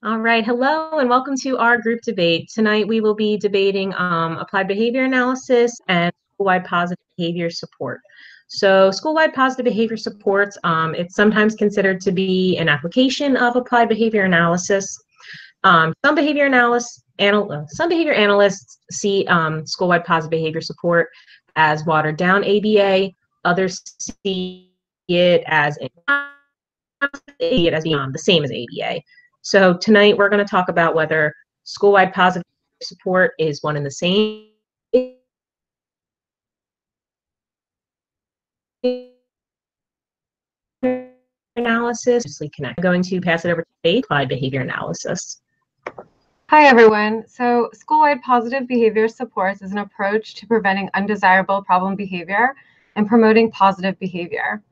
All right, hello and welcome to our group debate. Tonight we will be debating applied behavior analysis and school-wide positive behavior support. So school-wide positive behavior supports, it's sometimes considered to be an application of applied behavior analysis. Some behavior analysts see school-wide positive behavior support as watered down ABA. Others see it as the same as ABA. So tonight we're going to talk about whether school-wide positive support is one and the same analysis. I'm going to pass it over to Faith, applied behavior analysis. Hi, everyone. So school-wide positive behavior supports is an approach to preventing undesirable problem behavior and promoting positive behavior.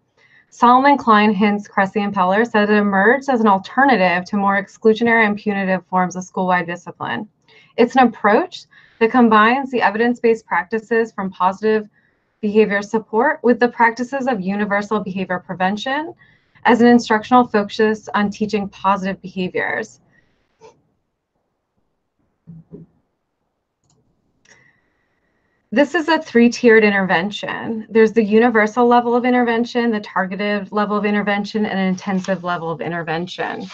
Solomon Klein, Hintz, Cressy, and Peller said it emerged as an alternative to more exclusionary and punitive forms of school-wide discipline. It's an approach that combines the evidence-based practices from positive behavior support with the practices of universal behavior prevention as an instructional focus on teaching positive behaviors. This is a three-tiered intervention. There's the universal level of intervention, the targeted level of intervention, and an intensive level of intervention.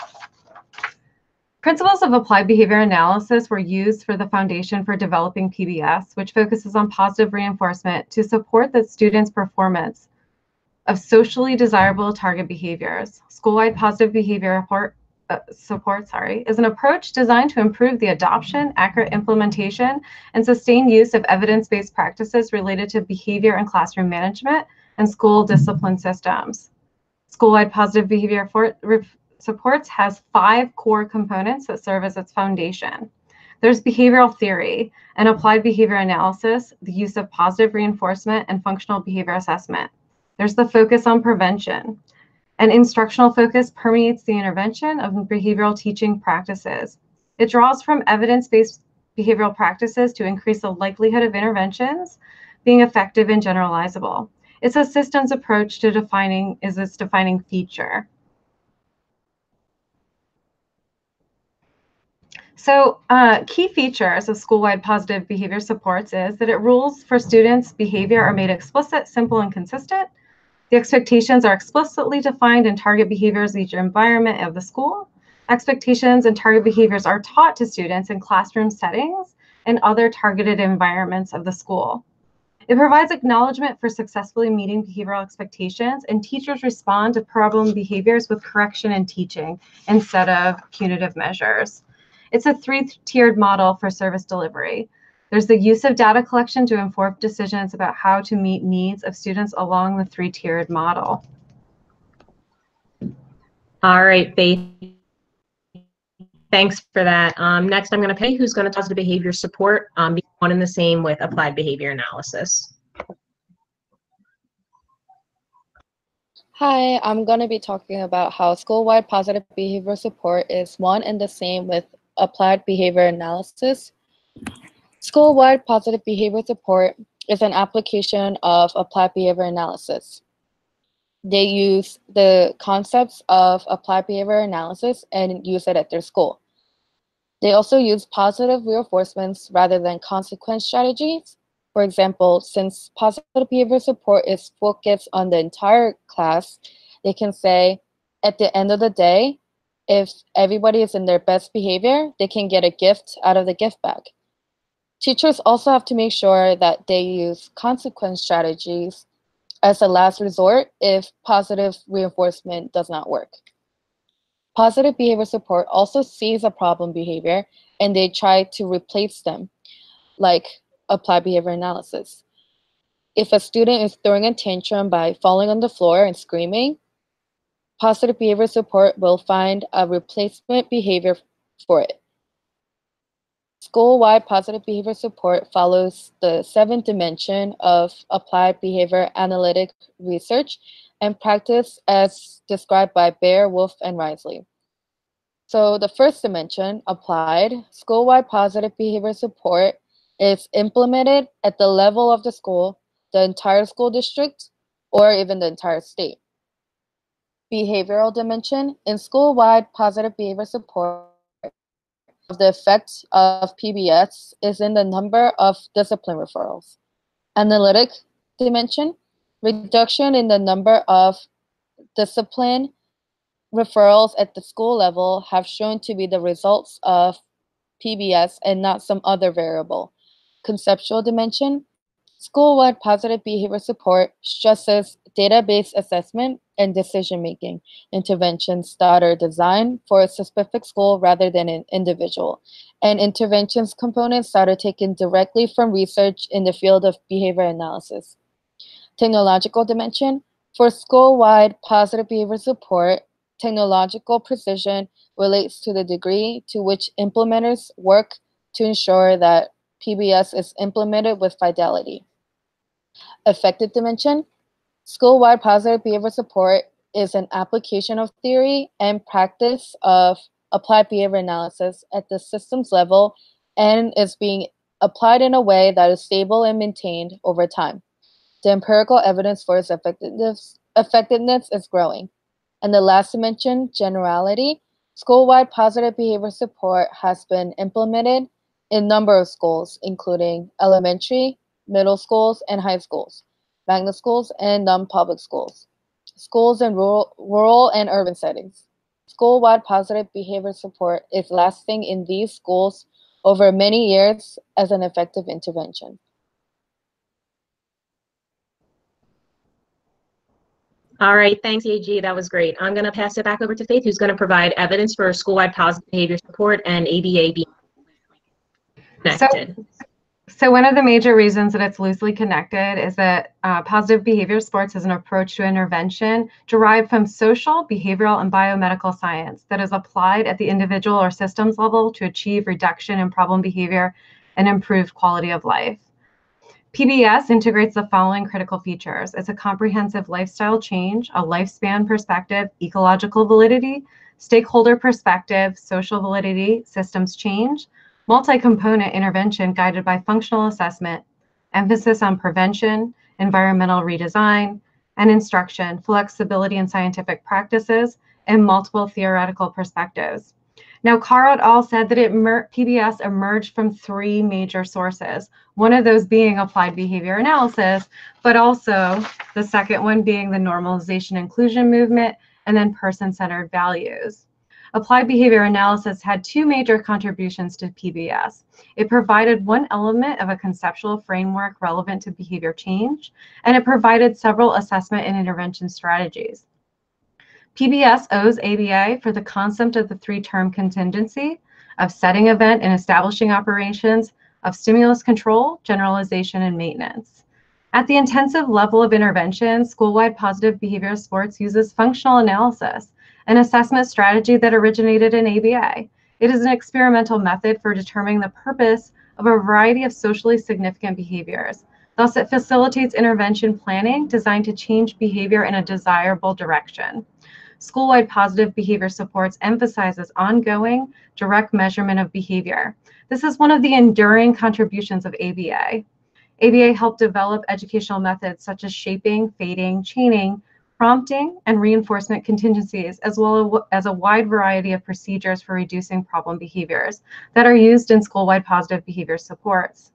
Principles of applied behavior analysis were used for the foundation for developing PBS, which focuses on positive reinforcement to support the student's performance of socially desirable target behaviors. School-wide positive behavior support is an approach designed to improve the adoption, accurate implementation, and sustained use of evidence-based practices related to behavior and classroom management and school discipline systems. School-wide positive behavior supports has 5 core components that serve as its foundation. There's behavioral theory and applied behavior analysis, the use of positive reinforcement, and functional behavior assessment. There's the focus on prevention. An instructional focus permeates the intervention of behavioral teaching practices. It draws from evidence-based behavioral practices to increase the likelihood of interventions being effective and generalizable. It's a systems approach to defining feature. So key features of school-wide positive behavior supports is that it rules for students' behavior are made explicit, simple, and consistent. The expectations are explicitly defined in target behaviors of each environment of the school. Expectations and target behaviors are taught to students in classroom settings and other targeted environments of the school. It provides acknowledgement for successfully meeting behavioral expectations, and teachers respond to problem behaviors with correction and teaching instead of punitive measures. It's a 3-tiered model for service delivery. There's the use of data collection to inform decisions about how to meet needs of students along the 3-tiered model. All right, Faith. Thanks for that. Next, I'm going to pay who's going to talk to behavior support, one and the same with applied behavior analysis. Hi, I'm going to be talking about how school-wide positive behavior support is one and the same with applied behavior analysis. School-wide positive behavior support is an application of applied behavior analysis. They use the concepts of applied behavior analysis and use it at their school. They also use positive reinforcements rather than consequence strategies. For example, since positive behavior support is focused on the entire class, they can say, at the end of the day, if everybody is in their best behavior, they can get a gift out of the gift bag. Teachers also have to make sure that they use consequence strategies as a last resort if positive reinforcement does not work. Positive behavior support also sees a problem behavior and they try to replace them, like applied behavior analysis. If a student is throwing a tantrum by falling on the floor and screaming, positive behavior support will find a replacement behavior for it. School-wide positive behavior support follows the 7th dimension of applied behavior analytic research and practice as described by Baer, Wolf, and Risley. So the first dimension, applied, school-wide positive behavior support is implemented at the level of the school, the entire school district, or even the entire state. Behavioral dimension, in school-wide positive behavior support, the effects of PBS is in the number of discipline referrals. Analytic dimension, reduction in the number of discipline referrals at the school level have shown to be the results of PBS and not some other variable. Conceptual dimension, school-wide positive behavior support stresses database assessment and decision-making interventions that are designed for a specific school rather than an individual, and interventions components that are taken directly from research in the field of behavior analysis. Technological dimension, for school-wide positive behavior support, technological precision relates to the degree to which implementers work to ensure that PBS is implemented with fidelity. Affective dimension, school-wide positive behavior support is an application of theory and practice of applied behavior analysis at the systems level and is being applied in a way that is stable and maintained over time. The empirical evidence for its effectiveness is growing. And the last dimension, generality, school-wide positive behavior support has been implemented in a number of schools, including elementary, middle schools, and high schools, magnet schools, and non-public schools, schools in rural and urban settings. School-wide positive behavior support is lasting in these schools over many years as an effective intervention. All right, thanks, AG. That was great. I'm going to pass it back over to Faith, who's going to provide evidence for school-wide positive behavior support and ABA being connected. So one of the major reasons that it's loosely connected is that positive behavior supports is an approach to intervention derived from social, behavioral, and biomedical science that is applied at the individual or systems level to achieve reduction in problem behavior and improved quality of life. PBS integrates the following critical features. It's a comprehensive lifestyle change, a lifespan perspective, ecological validity, stakeholder perspective, social validity, systems change, multi-component intervention guided by functional assessment, emphasis on prevention, environmental redesign, and instruction, flexibility in scientific practices, and multiple theoretical perspectives. Now, Carr et al. Said that PBS emerged from three major sources, one of those being applied behavior analysis, but also the second one being the normalization inclusion movement, and then person-centered values. Applied behavior analysis had two major contributions to PBS. It provided one element of a conceptual framework relevant to behavior change, and it provided several assessment and intervention strategies. PBS owes ABA for the concept of the three-term contingency of setting event and establishing operations, of stimulus control, generalization, and maintenance. At the intensive level of intervention, school-wide positive behavior supports uses functional analysis, an assessment strategy that originated in ABA. It is an experimental method for determining the purpose of a variety of socially significant behaviors. Thus, it facilitates intervention planning designed to change behavior in a desirable direction. School-wide positive behavior supports emphasizes ongoing, direct measurement of behavior. This is one of the enduring contributions of ABA. ABA helped develop educational methods such as shaping, fading, chaining, prompting, and reinforcement contingencies, as well as a wide variety of procedures for reducing problem behaviors that are used in school-wide positive behavior supports.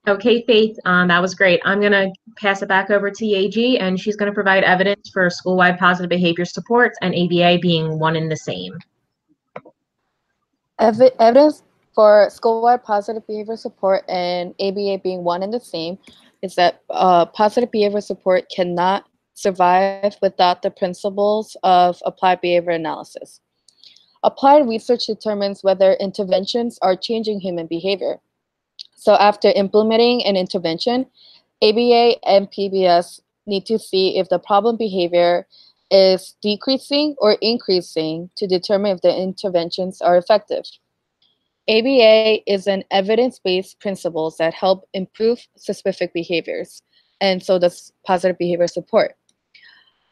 Okay, Faith, that was great. I'm going to pass it back over to Yeji, and she's going to provide evidence for school-wide positive behavior supports and ABA being one and the same. Evidence for school-wide positive behavior support and ABA being one and the same is that positive behavior support cannot survive without the principles of applied behavior analysis. Applied research determines whether interventions are changing human behavior. So after implementing an intervention, ABA and PBS need to see if the problem behavior is decreasing or increasing to determine if the interventions are effective. ABA is an evidence-based principles that help improve specific behaviors, and so does positive behavior support.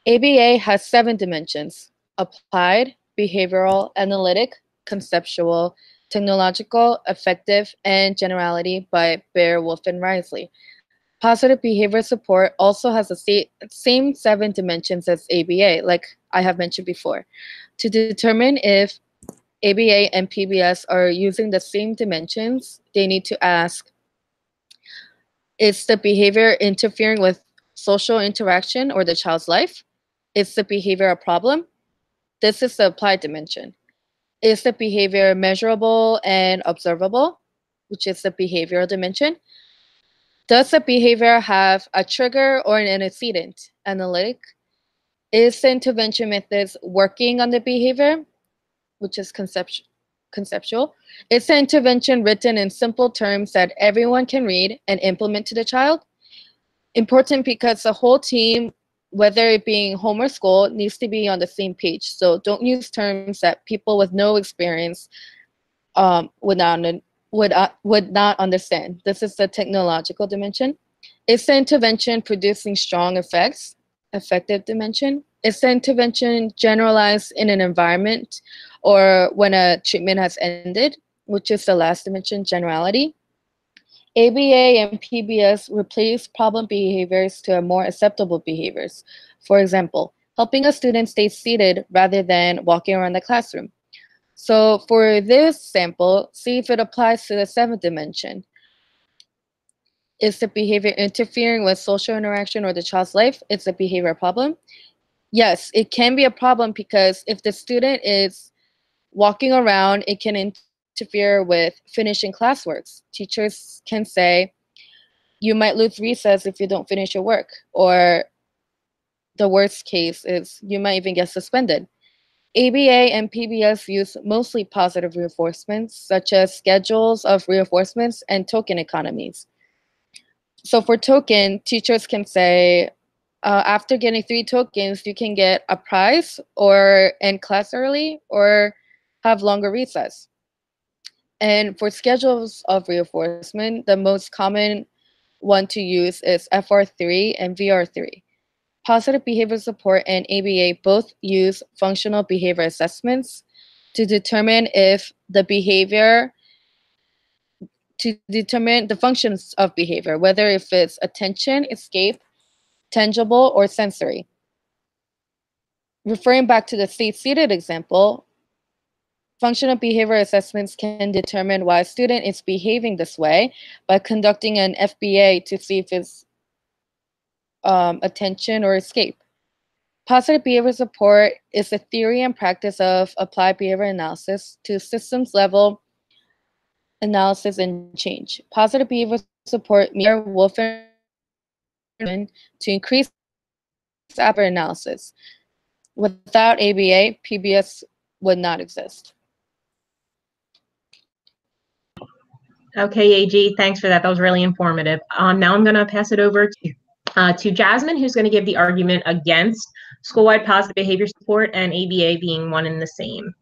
ABA has 7 dimensions: applied, behavioral, analytic, conceptual, technological, effective, and generality by Bear, Wolf, and Risley. Positive behavior support also has the same 7 dimensions as ABA, like I have mentioned before. To determine if ABA and PBS are using the same dimensions, they need to ask, is the behavior interfering with social interaction or the child's life? Is the behavior a problem? This is the applied dimension. Is the behavior measurable and observable, which is the behavioral dimension? Does the behavior have a trigger or an antecedent, analytic? Is the intervention methods working on the behavior, which is conceptual? Is the intervention written in simple terms that everyone can read and implement to the child? Important because the whole team, whether it being home or school, needs to be on the same page. So don't use terms that people with no experience would not understand. This is the technological dimension. Is the intervention producing strong effects? Effective dimension. Is the intervention generalized in an environment or when a treatment has ended, which is the last dimension, generality? ABA and PBS replace problem behaviors to more acceptable behaviors. For example, helping a student stay seated rather than walking around the classroom. So for this sample, see if it applies to the 7th dimension. Is the behavior interfering with social interaction or the child's life? It's a behavior problem. Yes, it can be a problem because if the student is walking around, it can interfere with finishing classworks. Teachers can say, you might lose recess if you don't finish your work. Or the worst case is you might even get suspended. ABA and PBS use mostly positive reinforcements, such as schedules of reinforcements and token economies. So for token, teachers can say, after getting 3 tokens, you can get a prize or end class early or have longer recess. And for schedules of reinforcement, the most common one to use is FR3 and VR3. Positive behavior support and ABA both use functional behavior assessments to determine if the behavior, to determine the functions of behavior, whether if it's attention, escape, tangible, or sensory. Referring back to the stay-seated example, functional behavior assessments can determine why a student is behaving this way by conducting an FBA to see if it's attention or escape. Positive behavior support is the theory and practice of applied behavior analysis to systems level analysis and change. Positive behavior support mere Wolfram to increase behavior analysis. Without ABA, PBS would not exist. Okay, AG, thanks for that. That was really informative. Now I'm going to pass it over to Jasmine, who's going to give the argument against school-wide positive behavior support and ABA being one and the same.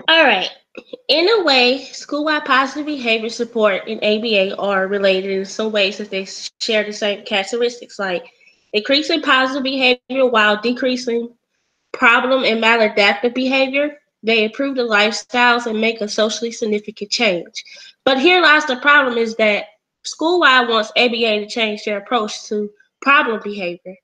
All right. In a way, school-wide positive behavior support and ABA are related in some ways that they share the same characteristics, like increasing positive behavior while decreasing problem and maladaptive behavior. They improve the lifestyles and make a socially significant change. But here lies the problem is that Schoolwide wants ABA to change their approach to problem behavior.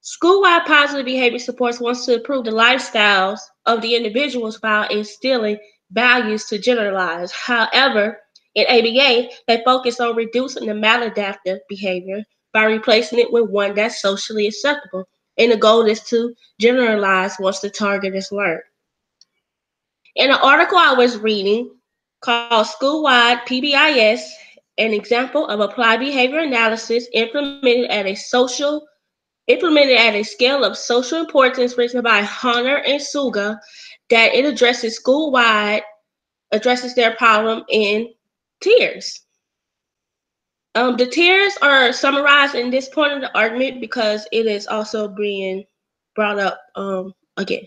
Schoolwide positive behavior supports wants to improve the lifestyles of the individuals while instilling values to generalize. However, in ABA, they focus on reducing the maladaptive behavior by replacing it with one that's socially acceptable. And the goal is to generalize once the target is learned. In an article I was reading called Schoolwide PBIS, an example of applied behavior analysis implemented at a scale of social importance, written by Hunter and Suga, that it addresses their problem in tiers. The tiers are summarized in this point of the argument because it is also being brought up again.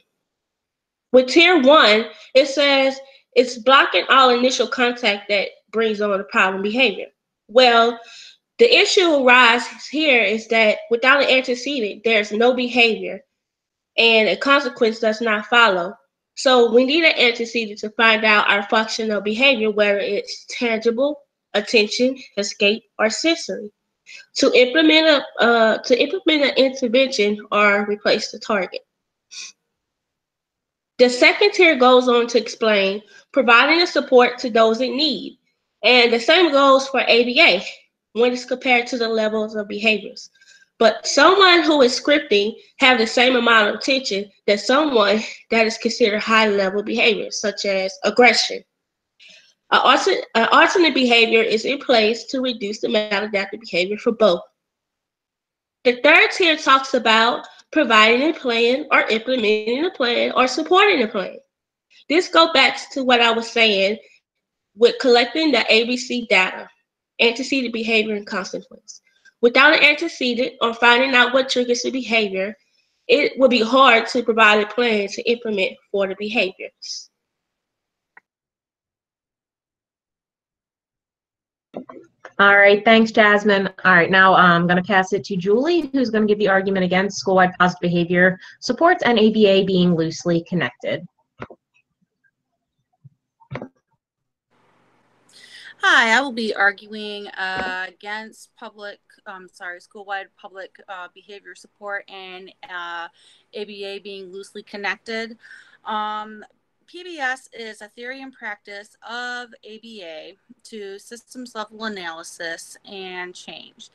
With tier 1, it says it's blocking all initial contact that brings on the problem behavior. Well, the issue arises here is that without an antecedent, there's no behavior, and a consequence does not follow. So we need an antecedent to find out our functional behavior, whether it's tangible, attention, escape, or sensory. To implement an intervention or replace the target. The second tier goes on to explain providing the support to those in need. And the same goes for ABA when it's compared to the levels of behaviors. But someone who is scripting have the same amount of attention that someone that is considered high level behavior, such as aggression. An alternate behavior is in place to reduce the maladaptive behavior for both. The third tier talks about providing a plan or implementing a plan or supporting a plan. This goes back to what I was saying with collecting the ABC data, antecedent behavior and consequence. Without an antecedent or finding out what triggers the behavior, it would be hard to provide a plan to implement for the behaviors. All right, thanks, Jasmine. All right, now I'm going to pass it to Julie, who's going to give the argument against school-wide positive behavior supports and ABA being loosely connected. Hi, I will be arguing against school-wide public behavior support and ABA being loosely connected. PBS is a theory and practice of ABA to systems level analysis and change.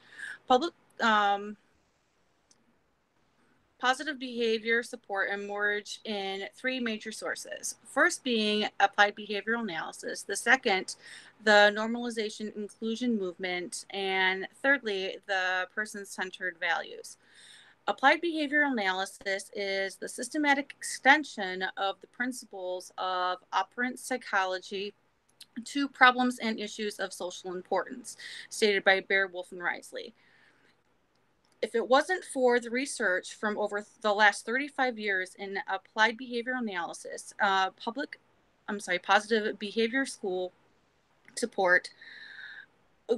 Positive behavior support emerge in three major sources. First being applied behavioral analysis, the second, the normalization inclusion movement, and thirdly, the person-centered values. Applied behavioral analysis is the systematic extension of the principles of operant psychology to problems and issues of social importance, stated by Bear, Wolf, and Risley. If it wasn't for the research from over the last 35 years in applied behavioral analysis, positive behavior school support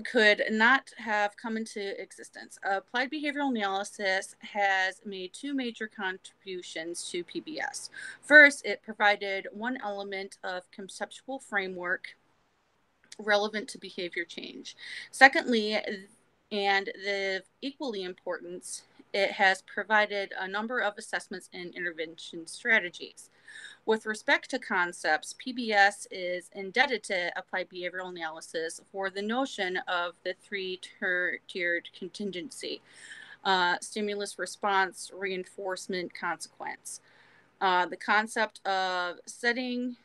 could not have come into existence. Applied behavioral analysis has made two major contributions to PBS. First, it provided one element of conceptual framework relevant to behavior change. Secondly, and the equally important, it has provided a number of assessments and intervention strategies. With respect to concepts, PBS is indebted to applied behavioral analysis for the notion of the three-tiered contingency, stimulus, response, reinforcement, consequence. The concept of setting,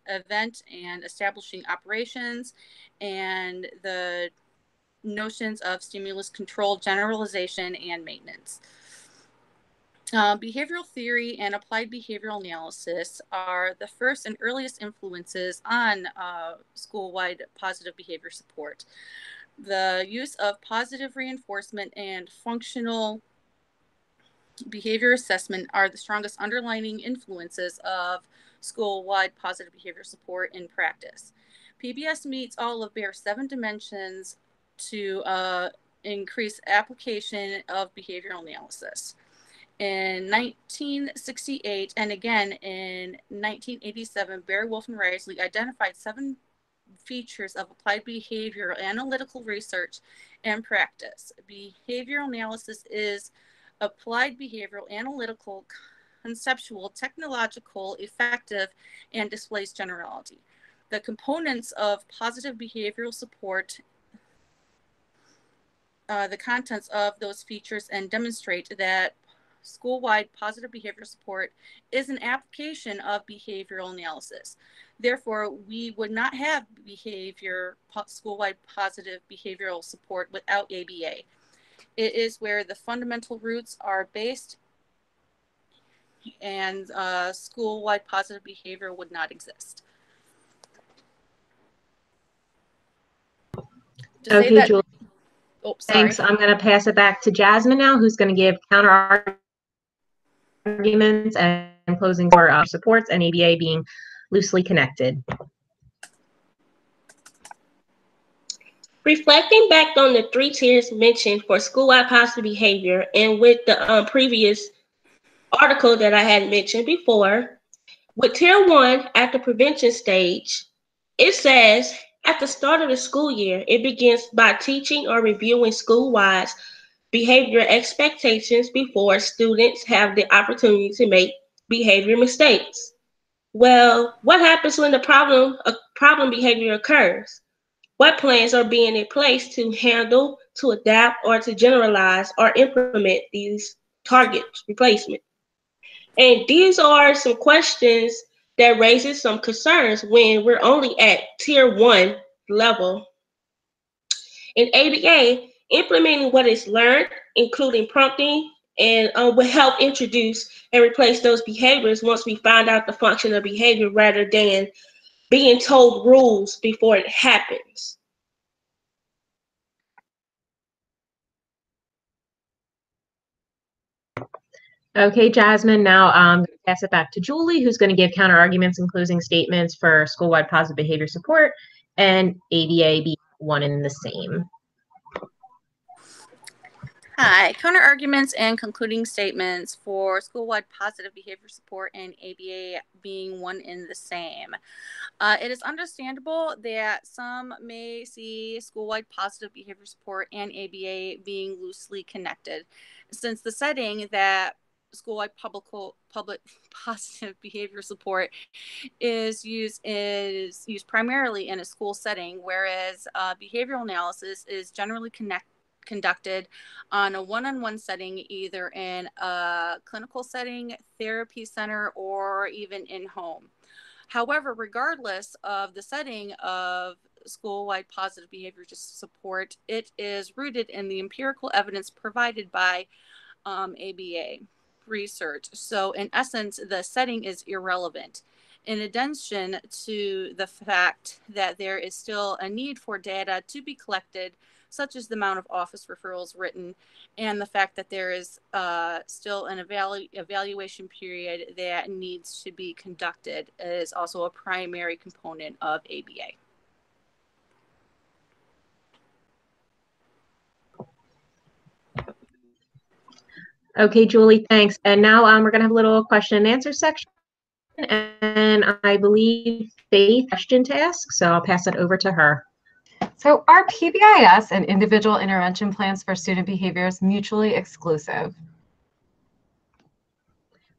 event, and establishing operations, and the notions of stimulus control, generalization, and maintenance. Behavioral theory and applied behavioral analysis are the first and earliest influences on school-wide positive behavior support. The use of positive reinforcement and functional behavior assessment are the strongest underlying influences of school-wide positive behavior support in practice. PBS meets all of Bear's 7 dimensions to increase application of behavioral analysis. In 1968 and again in 1987, Bear, Wolf, and Risley identified 7 features of applied behavioral analytical research and practice. Behavioral analysis is applied behavioral analytical, conceptual, technological, effective, and displays generality. The components of positive behavioral support the contents of those features and demonstrate that school-wide positive behavior support is an application of behavioral analysis. Therefore, we would not have school-wide positive behavioral support without ABA. It is where the fundamental roots are based, and school-wide positive behavior would not exist. Okay, Julie. Oh, sorry. Thanks. I'm going to pass it back to Jasmine now, who's going to give counter arguments and closing for supports and ABA being loosely connected. Reflecting back on the 3 tiers mentioned for school-wide positive behavior and with the previous article that I had mentioned before, With Tier 1 at the prevention stage, it says at the start of the school year, it begins by teaching or reviewing school-wide behavior expectations before students have the opportunity to make behavior mistakes. Well, what happens when a problem behavior occurs? What plans are being in place to handle, to adapt, or to generalize or implement these target replacement? And these are some questions that raises some concerns when we're only at tier 1 level. In ABA, implementing what is learned, including prompting, and will help introduce and replace those behaviors once we find out the function of behavior rather than being told rules before it happens. Okay, Jasmine, now I'm going to pass it back to Julie, who's going to give counter arguments and closing statements for school-wide positive behavior support and ABA being one and the same. Hi, counter arguments and concluding statements for school-wide positive behavior support and ABA being one and the same. It is understandable that some may see school-wide positive behavior support and ABA being loosely connected, since the setting that school-wide public positive behavior support is used primarily in a school setting, whereas behavioral analysis is generally conducted on a one-on-one setting, either in a clinical setting, therapy center, or even in home. However, regardless of the setting of school-wide positive behavior support, it is rooted in the empirical evidence provided by ABA research. So in essence, the setting is irrelevant. In addition to the fact that there is still a need for data to be collected, such as the amount of office referrals written, and the fact that there is still an evaluation period that needs to be conducted is also a primary component of ABA. Okay, Julie, thanks. And now we're going to have a little question and answer section. And I believe Faith has a question to ask, so I'll pass it over to her. So are PBIS and individual intervention plans for student behaviors mutually exclusive?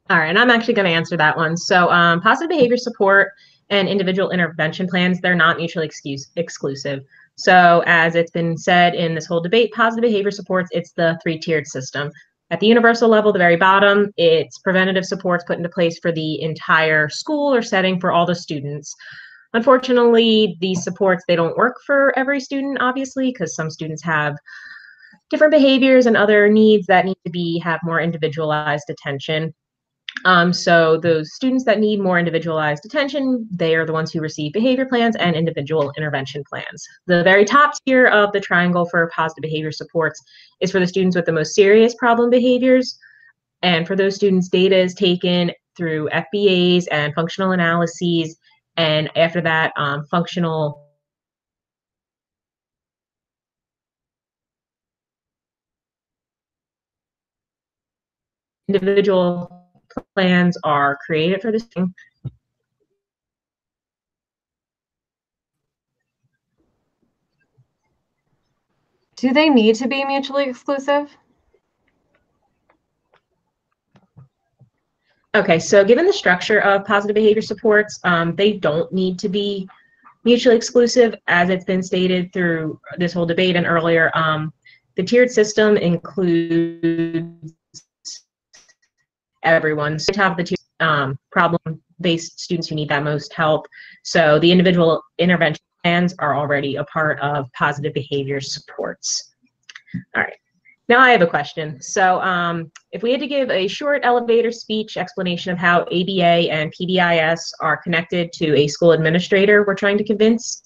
All right, and I'm actually going to answer that one. So positive behavior support and individual intervention plans, they're not mutually exclusive. So as it's been said in this whole debate, positive behavior supports, it's the three-tiered system. At the universal level, the very bottom, it's preventative supports put into place for the entire school or setting for all the students. Unfortunately, these supports, they don't work for every student, obviously, because some students have different behaviors and other needs that need to have more individualized attention. So those students that need more individualized attention, they are the ones who receive behavior plans and individual intervention plans. The very top tier of the triangle for positive behavior supports is for the students with the most serious problem behaviors. And for those students, data is taken through FBAs and functional analyses. And after that, functional individual plans are created for this. Do they need to be mutually exclusive? Okay, so given the structure of positive behavior supports, they don't need to be mutually exclusive, as it's been stated through this whole debate and earlier. The tiered system includes everyone. So you have the two problem-based students who need that most help. So the individual intervention plans are already a part of positive behavior supports. All right. Now I have a question. So if we had to give a short elevator speech explanation of how ABA and PBIS are connected to a school administrator we're trying to convince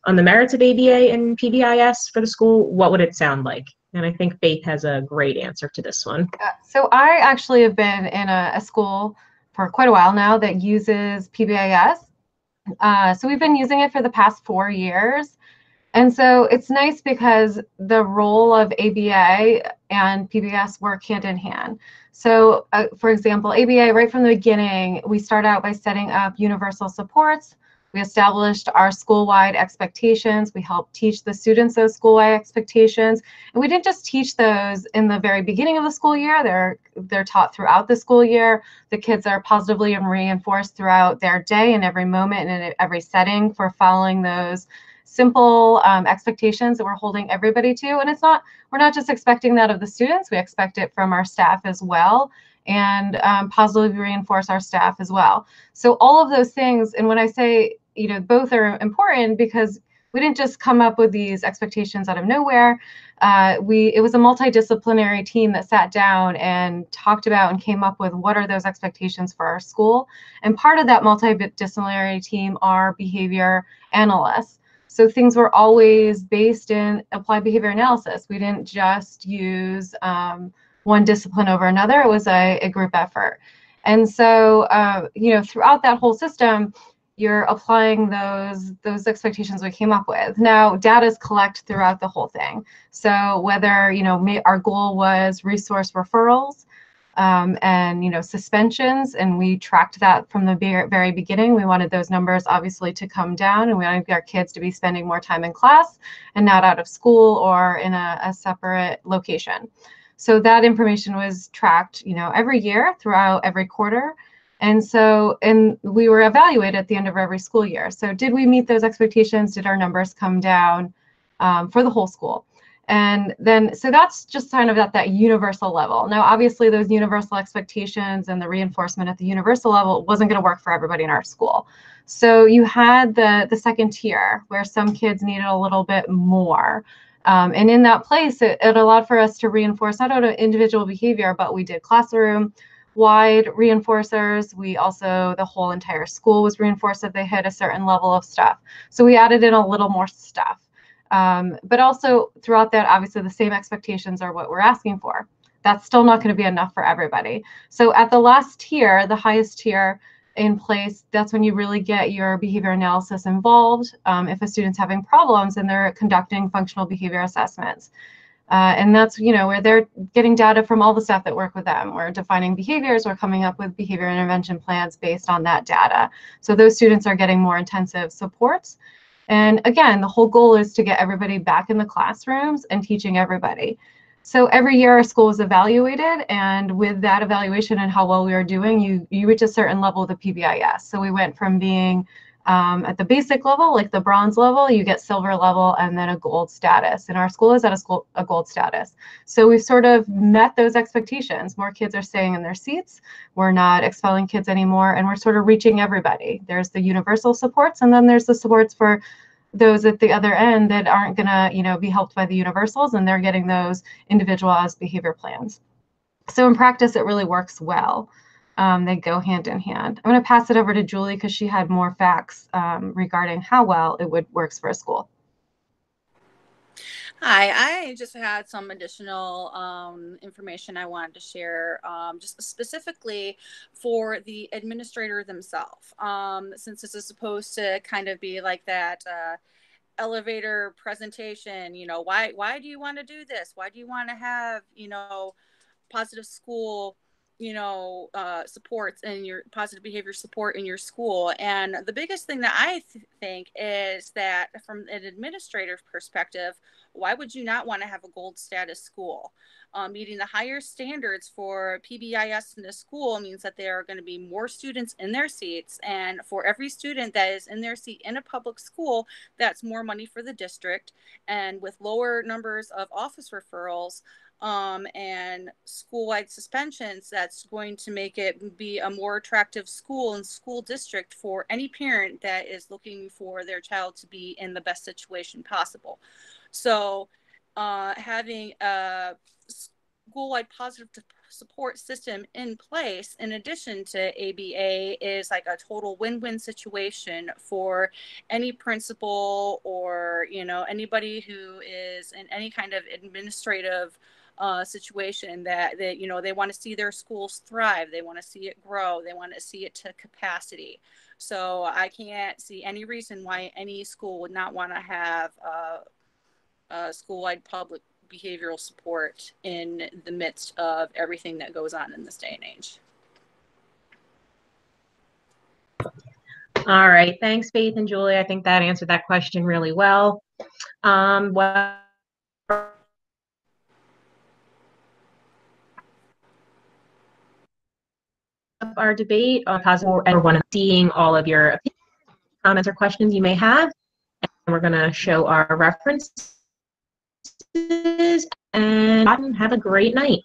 on the merits of ABA and PBIS for the school, what would it sound like? And I think Faith has a great answer to this one. So I actually have been in a school for quite a while now that uses PBIS. So we've been using it for the past 4 years. And so it's nice because the role of ABA and PBS work hand in hand. So for example, ABA, right from the beginning, we start out by setting up universal supports. We established our school-wide expectations. We helped teach the students those school-wide expectations. And we didn't just teach those in the very beginning of the school year. They're taught throughout the school year. The kids are positively reinforced throughout their day in every moment and in every setting for following those simple expectations that we're holding everybody to. And we're not just expecting that of the students, we expect it from our staff as well, and positively reinforce our staff as well. So all of those things, and when I say, both are important because we didn't just come up with these expectations out of nowhere. It was a multidisciplinary team that sat down and talked about and came up with what are those expectations for our school. And part of that multidisciplinary team are behavior analysts. So things were always based in applied behavior analysis. We didn't just use one discipline over another. It was a group effort. And so, throughout that whole system, you're applying those expectations we came up with. Now, data is collected throughout the whole thing. So whether, our goal was resource referrals, and suspensions, and we tracked that from the very beginning. We wanted those numbers obviously to come down, and we wanted our kids to be spending more time in class and not out of school or in a separate location. So that information was tracked, every year throughout every quarter. And we were evaluated at the end of every school year. So did we meet those expectations? Did our numbers come down for the whole school? And then, so that's just kind of at that universal level. Now, obviously, those universal expectations and the reinforcement at the universal level wasn't going to work for everybody in our school. So you had the second tier where some kids needed a little bit more. And in that place, it allowed for us to reinforce not only individual behavior, but we did classroom-wide reinforcers. We also, the whole entire school was reinforced if they hit a certain level of stuff. So we added in a little more stuff. But also throughout that, obviously the same expectations are what we're asking for. That's still not going to be enough for everybody. So at the last tier, the highest tier in place, that's when you really get your behavior analysis involved. If a student's having problems and they're conducting functional behavior assessments. And that's, where they're getting data from all the staff that work with them. We're defining behaviors, we're coming up with behavior intervention plans based on that data. So those students are getting more intensive supports. And again, the whole goal is to get everybody back in the classrooms and teaching everybody. So every year our school is evaluated, and with that evaluation and how well we are doing, you reach a certain level of the PBIS. So we went from being at the basic level, like the bronze level, you get silver level, and then a gold status. And our school is at a gold status. So we've sort of met those expectations. More kids are staying in their seats. We're not expelling kids anymore, and we're sort of reaching everybody. There's the universal supports, and then there's the supports for those at the other end that aren't gonna, be helped by the universals, and they're getting those individualized behavior plans. So in practice, it really works well. They go hand in hand. I'm going to pass it over to Julie because she had more facts regarding how well it works for a school. Hi, I just had some additional information I wanted to share, just specifically for the administrator themselves, since this is supposed to kind of be like that elevator presentation. Why do you want to do this? Why do you want to have positive school supports and your positive behavior support in your school? And the biggest thing that I think is that from an administrative perspective, why would you not want to have a gold status school? Meeting the higher standards for PBIS in a school means that there are going to be more students in their seats, and for every student that is in their seat in a public school, that's more money for the district. And with lower numbers of office referrals and school-wide suspensions, that's going to make it be a more attractive school and school district for any parent that is looking for their child to be in the best situation possible. So having a school-wide positive support system in place in addition to ABA is like a total win-win situation for any principal or anybody who is in any kind of administrative situation that you know, they want to see their schools thrive, they want to see it grow, they want to see it to capacity. So I can't see any reason why any school would not want to have school-wide public behavioral support in the midst of everything that goes on in this day and age. All right, thanks, Faith and Julie. I think that answered that question really well. What our debate on positive, and we're seeing all of your opinions, comments, or questions you may have. And we're going to show our references and have a great night.